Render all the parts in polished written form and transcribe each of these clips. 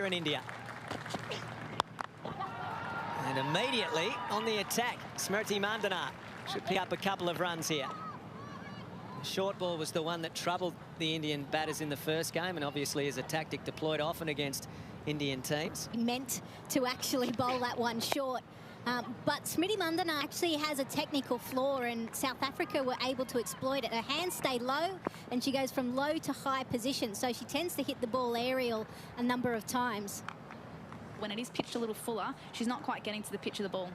in India. And immediately on the attack, Smriti Mandana should pick up a couple of runs here. The short ball was the one that troubled the Indian batters in the first game, and obviously is a tactic deployed often against Indian teams. Meant to actually bowl that one short. But Smriti Mandana actually has a technical flaw, and South Africa were able to exploit it. Her hands stay low, and she goes from low to high position, so she tends to hit the ball aerial a number of times. When it is pitched a little fuller, she's not quite getting to the pitch of the ball.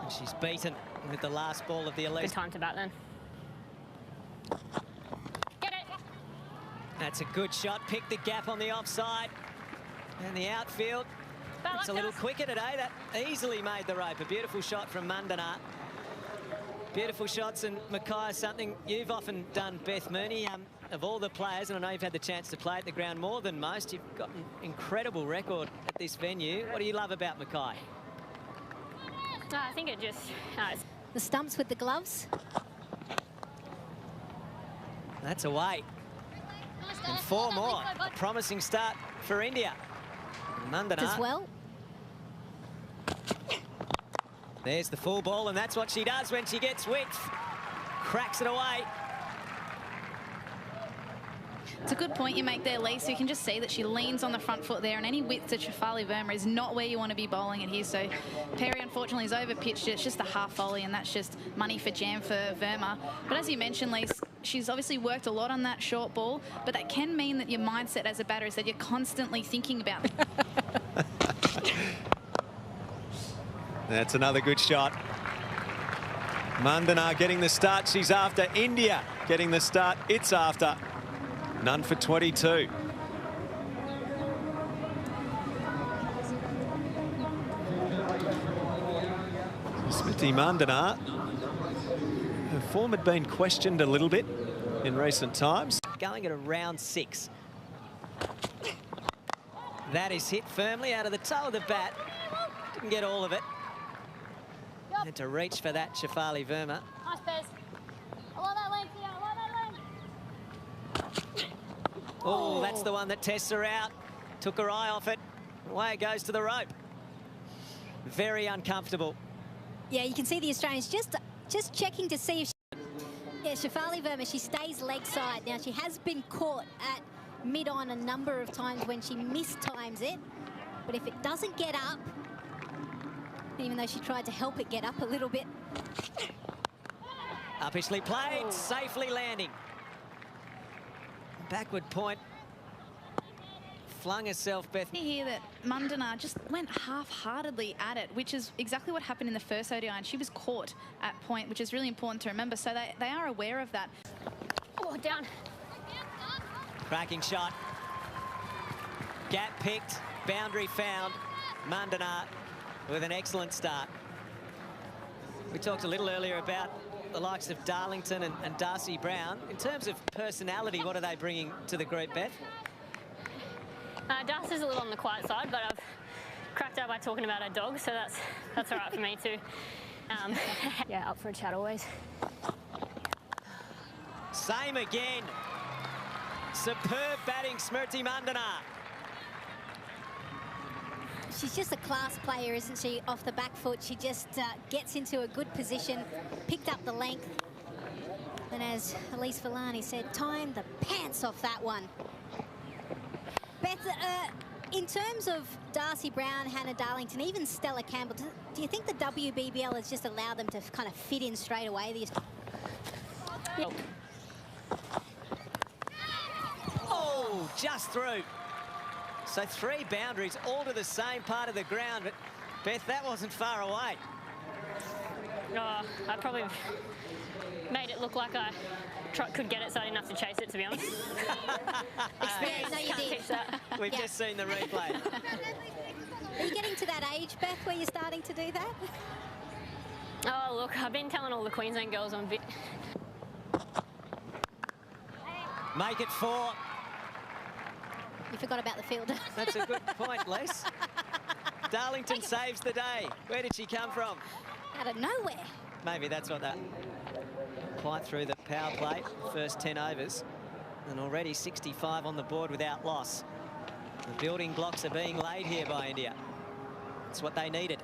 She's beaten with the last ball of the Elise. Good time to bat then. Get it! That's a good shot. Pick the gap on the offside. And the outfield. It's a little quicker today. That easily made the rope. A beautiful shot from Mandana. Beautiful shots, and Mackay, something you've often done, Beth Mooney. Of all the players, and I know you've had the chance to play at the ground more than most, you've got an incredible record at this venue. What do you love about Mackay? I think it just... The stumps with the gloves. That's away. And 4 more. A promising start for India. Mandana. As well. There's the full ball, and that's what she does when she gets width. Cracks it away. It's a good point you make there, Lee. So you can just see that she leans on the front foot there, and any width to Shafali Verma is not where you want to be bowling it here. So Perry, unfortunately, has over-pitched it. It's just a half volley, and that's just money for jam for Verma. But as you mentioned, Lee, she's obviously worked a lot on that short ball, but that can mean that your mindset as a batter is that you're constantly thinking about it. That's another good shot. Mandana getting the start she's after. India getting the start it's after. None for 22. Smriti Mandana. Her form had been questioned a little bit in recent times. Going at around 6. That is hit firmly out of the toe of the bat. Didn't get all of it. Had to reach for that, Shafali Verma. Nice, Bez. I love that length, yeah, I love that length. Oh, that's the one that tests her out. Took her eye off it. Away it goes to the rope. Very uncomfortable. Yeah, you can see the Australians just checking to see if she... Yeah, Shafali Verma, she stays leg side. Now, she has been caught at mid-on a number of times when she mistimes it. But if it doesn't get up, even though she tried to help it get up a little bit. Uppishly played, safely landing. Backward point. Flung herself, Beth. You hear that Mandana just went half-heartedly at it, which is exactly what happened in the first ODI, and she was caught at point, which is really important to remember. So they are aware of that. Oh, down. Cracking shot. Gap picked, boundary found. Mandana with an excellent start. We talked a little earlier about the likes of Darlington and Darcy Brown. In terms of personality, what are they bringing to the group, Beth? Darcy's a little on the quiet side, but I've cracked out by talking about her dog, so that's all right for me too. Yeah, up for a chat always. Same again. Superb batting, Smriti Mandana. She's just a class player, isn't she, off the back foot. She just gets into a good position, picked up the length. And as Elise Villani said, timed the pants off that one. Beth, in terms of Darcy Brown, Hannah Darlington, even Stella Campbell, do you think the WBBL has just allowed them to kind of fit in straight away? Oh, just through. So 3 boundaries, all to the same part of the ground, but Beth, that wasn't far away. Oh, I probably made it look like I could get it, so I didn't have to chase it, to be honest. Experience, no, you can't did. teach that. We've just seen the replay. Are you getting to that age, Beth, where you're starting to do that? Oh, look, I've been telling all the Queensland girls I'm a bit... Make it 4. You forgot about the fielder. That's a good point, Les. Darlington saves the day. Where did she come from? Out of nowhere. Maybe that's what that... Quite through the power play, first 10 overs. And already 65 on the board without loss. The building blocks are being laid here by India. It's what they needed.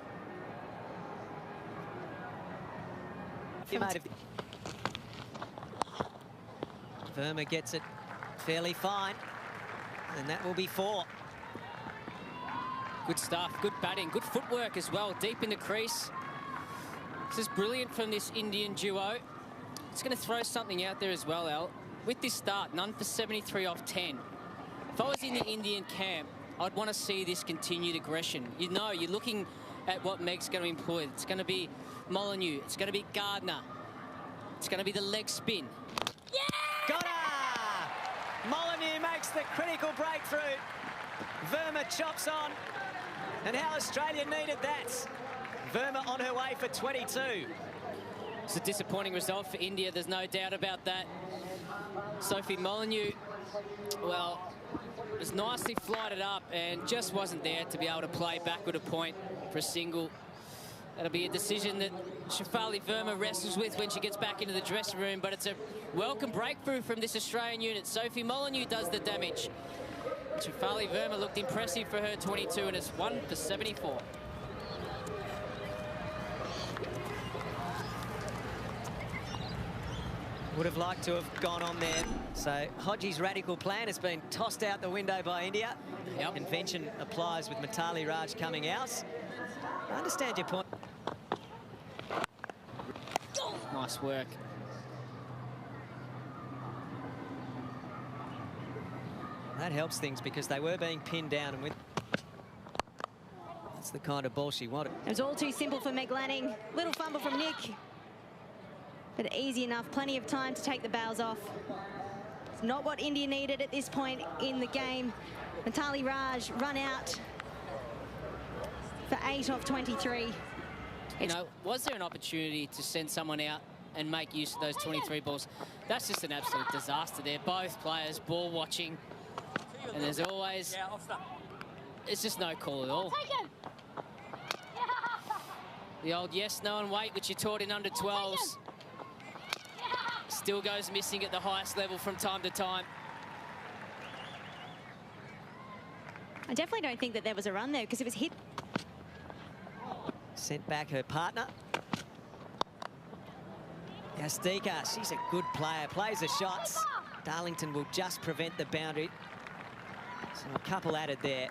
Verma gets it fairly fine. And that will be 4. Good stuff, good batting, good footwork as well, deep in the crease. This is brilliant from this Indian duo. It's going to throw something out there as well, Al. With this start, none for 73 off 10. If I was in the Indian camp, I'd want to see this continued aggression. You know, you're looking at what Meg's going to employ. It's going to be Molyneux, it's going to be Gardner, it's going to be the leg spin. Yeah! Got her! Molyneux makes the critical breakthrough. Verma chops on. And how Australia needed that. Verma on her way for 22. It's a disappointing result for India, there's no doubt about that. Sophie Molyneux, well, was nicely flighted up and just wasn't there to be able to play back with a point for a single. That'll be a decision that Shafali Verma wrestles with when she gets back into the dressing room, but it's a welcome breakthrough from this Australian unit. Sophie Molyneux does the damage. Shafali Verma looked impressive for her 22, and it's 1 for 74. Would have liked to have gone on there. So Hodges' radical plan has been tossed out the window by India. Yep. Convention applies with Mithali Raj coming out. I understand your point. Nice work. That helps things because they were being pinned down, and with that's the kind of ball she wanted. It was all too simple for Meg Lanning. Little fumble from Nick, but easy enough. Plenty of time to take the bails off. It's not what India needed at this point in the game. Mithali Raj run out for 8 off 23. You know, was there an opportunity to send someone out and make use of those 23 balls? That's just an absolute disaster there. Both players ball watching, and there's always, it's just no call at all. The old yes, no, and wait, which you taught in under 12s, still goes missing at the highest level from time to time. I definitely don't think that there was a run there because it was hit. Sent back her partner. Yastika, she's a good player, plays the shots. Darlington will just prevent the boundary. So a couple added there.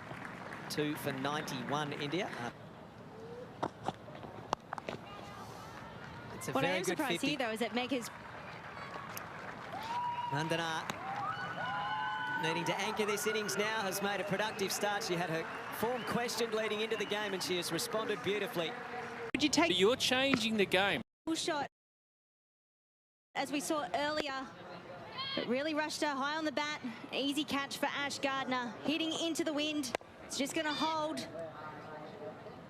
2 for 91, India. It's a What I very am good surprised 50. here, though, is that Meg has... Mandana needing to anchor this innings now, has made a productive start. She had her form questioned leading into the game, and she has responded beautifully. Would you take... You're changing the game. Full shot, as we saw earlier, but really rushed her high on the bat. Easy catch for Ash Gardner, hitting into the wind. It's just going to hold.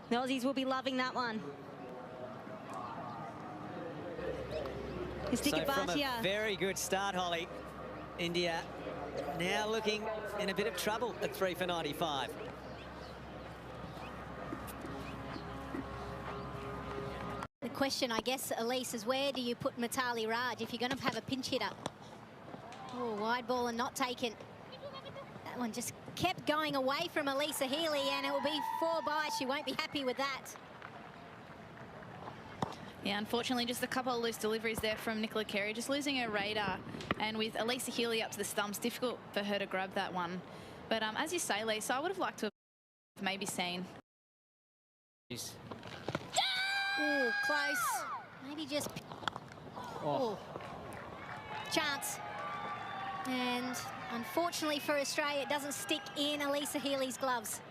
The Aussies will be loving that one. So from a very good start, Holly, India now looking in a bit of trouble at 3 for 95. The question, I guess, Elise, is where do you put Mithali Raj if you're going to have a pinch hitter? Oh, wide ball and not taken. That one just kept going away from Elisa Healy, and it will be 4 by. She won't be happy with that. Yeah, unfortunately, just a couple of loose deliveries there from Nicola Carey, just losing her radar. And with Elisa Healy up to the stumps, difficult for her to grab that one. But as you say, Lisa, I would have liked to have maybe seen. Oh, close. Maybe just... Oh. Chance. And unfortunately for Australia, it doesn't stick in Elisa Healy's gloves.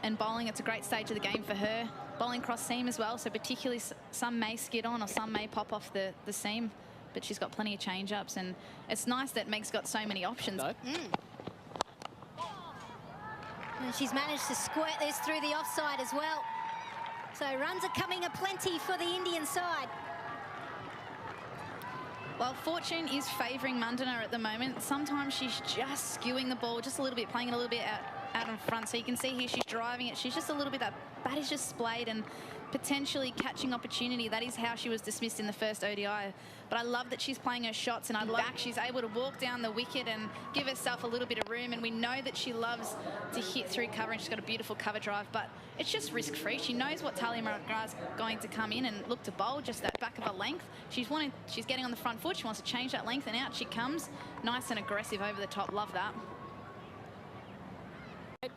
And bowling, it's a great stage of the game for her. Bowling cross seam as well, so particularly some may skid on or some may pop off the seam, but she's got plenty of change-ups, and it's nice that Meg's got so many options. And she's managed to squirt this through the offside as well. So runs are coming aplenty for the Indian side. Well, fortune is favouring Mandana at the moment. Sometimes she's just skewing the ball just a little bit, playing it a little bit out in front. So you can see here she's driving it. She's just a little bit, that bat is just splayed, and potentially catching opportunity. That is how she was dismissed in the first ODI. But I love that she's playing her shots, and I love back. She's able to walk down the wicket and give herself a little bit of room, and we know that she loves to hit through cover, and she's got a beautiful cover drive, but it's just risk-free. She knows what Tahlia McGrath's going to come in and look to bowl, just that back of a length. She's getting on the front foot. She wants to change that length, and out she comes. Nice and aggressive over the top. Love that.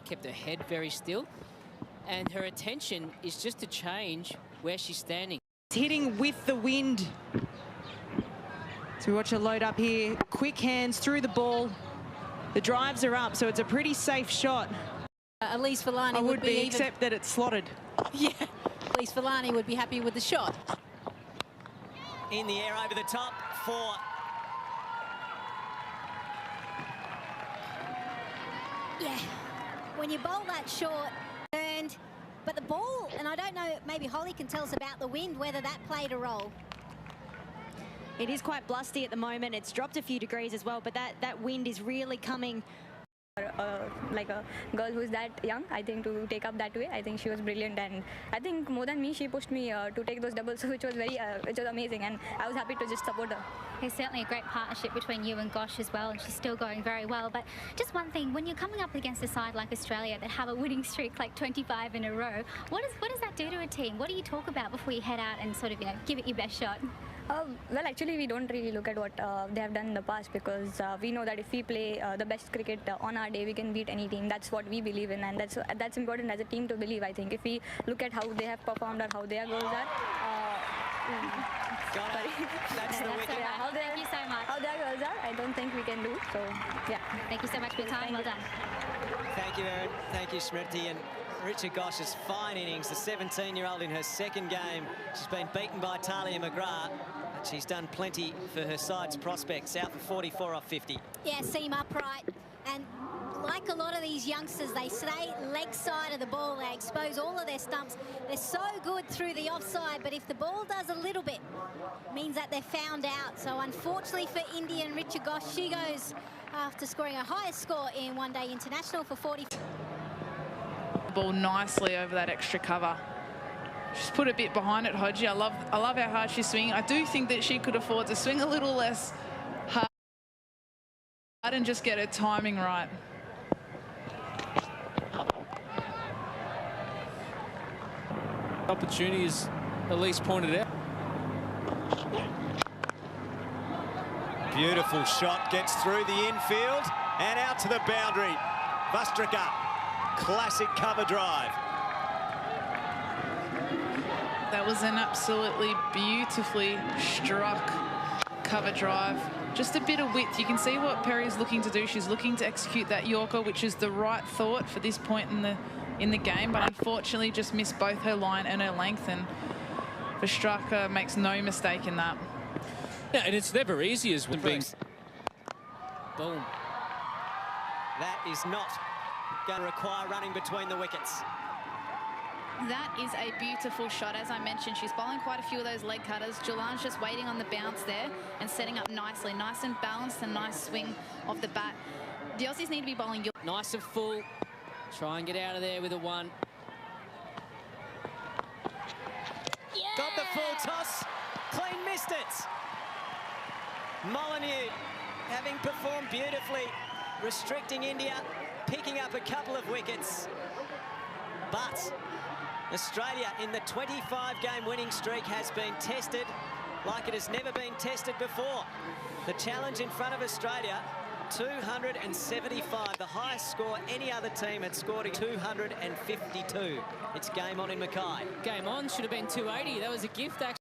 Kept her head very still, and her attention is just to change where she's standing. Hitting with the wind. So we watch her load up here. Quick hands through the ball. The drives are up, so it's a pretty safe shot. Elise Villani I would be, even, except that it's slotted. Yeah, Elise Villani would be happy with the shot. In the air over the top for... Yeah, when you bowl that short, turned, but the ball, and I don't know, maybe Holly can tell us about the wind, whether that played a role. It is quite blusty at the moment. It's dropped a few degrees as well, but that wind is really coming. Like a girl who's that young, I think, to take up that way. I think she was brilliant, and I think more than me, she pushed me to take those doubles, which was amazing, and I was happy to just support her. There's certainly a great partnership between you and Gosh as well, and she's still going very well. But just one thing, when you're coming up against a side like Australia that have a winning streak like 25 in a row, what does that do to a team? What do you talk about before you head out and sort of, give it your best shot? Well, actually, we don't really look at what they have done in the past, because we know that if we play the best cricket on our day, we can beat any team. That's what we believe in, and that's important as a team to believe, I think. If we look at how they have performed or how their goals are, Sorry. That's the wicket. Yeah, Thank you so much. How their goals are, I don't think we can do. So, yeah. Thank you so much for your time. Well done. Thank you, Erin. Thank you, Smriti. And Richa Ghosh's fine innings, the 17-year-old in her second game. She's been beaten by Tahlia McGrath, but she's done plenty for her side's prospects, out for 44 off 50. Yeah, seam upright, and like a lot of these youngsters, they stay leg side of the ball. They expose all of their stumps. They're so good through the offside, but if the ball does a little bit, it means that they're found out. So unfortunately for India and Richa Ghosh, she goes after scoring her highest score in one-day international for 40. Ball nicely over that extra cover. She's put a bit behind it, Hodgie. I love how hard she's swinging. I do think that she could afford to swing a little less hard and just get her timing right. Opportunity is Elise pointed out. Beautiful shot, gets through the infield and out to the boundary. Vastrika, classic cover drive. That was an absolutely beautifully struck cover drive. Just a bit of width. You can see what Perry's looking to do. She's looking to execute that Yorker, which is the right thought for this point in the game, but unfortunately just missed both her line and her length, and Vastrika makes no mistake in that. Yeah, and it's never easy as when being... Boom. That is not going to require running between the wickets. That is a beautiful shot. As I mentioned, she's bowling quite a few of those leg cutters. Julan's just waiting on the bounce there and setting up nicely. Nice and balanced, and nice swing of the bat. The Aussies need to be bowling... Nice and full. Try and get out of there with a one. Yeah! Got the full toss. Clean missed it. Molyneux having performed beautifully, restricting India, picking up a couple of wickets. But Australia in the 25-game winning streak has been tested like it has never been tested before. The challenge in front of Australia, 275, the highest score any other team had scored in 252. It's game on in Mackay. Game on, should have been 280. That was a gift, actually.